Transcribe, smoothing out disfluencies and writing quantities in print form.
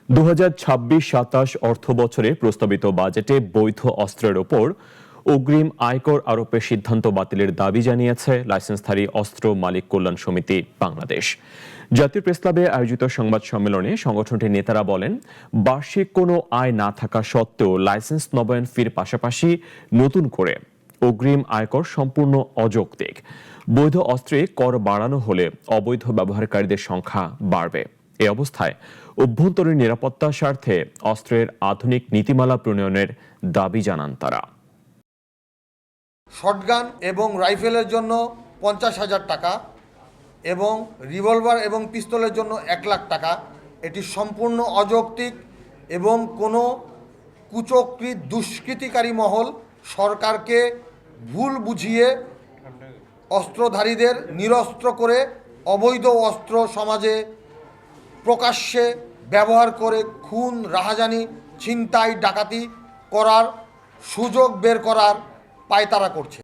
2026-27 অর্থবছরে প্রস্তাবিত বাজেটে বৈধ অস্ত্রের ওপর অগ্রিম আয়কর আরোপের সিদ্ধান্ত বাতিলের দাবি জানিয়েছে লাইসেন্সধারী অস্ত্র মালিক কল্যাণ সমিতি বাংলাদেশ। জাতীয় প্রেসক্লাবে আয়োজিত সংবাদ সম্মেলনে সংগঠনটির নেতারা বলেন, বার্ষিক কোনো আয় না থাকা সত্ত্বেও লাইসেন্স নবায়ন ফির পাশাপাশি নতুন করে অগ্রিম আয়কর সম্পূর্ণ অযৌক্তিক। বৈধ অস্ত্রে কর বাড়ানো হলে অবৈধ ব্যবহারকারীদের সংখ্যা বাড়বে। এ অবস্থায় অভ্যন্তরীণ নিরাপত্তার স্বার্থে অস্ত্রের আধুনিক নীতিমালা প্রণয়নের দাবি জানান তারা। শটগান এবং রাইফেলের জন্য 50,000 টাকা এবং রিভলভার এবং পিস্তলের জন্য 1 লাখ টাকা, এটি সম্পূর্ণ অযৌক্তিক এবং কোনো কুচক্রী দুষ্কৃতিকারী মহল সরকারকে ভুল বুঝিয়ে অস্ত্রধারীদের নিরস্ত্র করে অবৈধ অস্ত্র সমাজে প্রকাশ্যে ব্যবহার করে খুন, রাহাজানি, ছিনতাই, ডাকাতি করার সুযোগ বের করার পায়তারা করছে।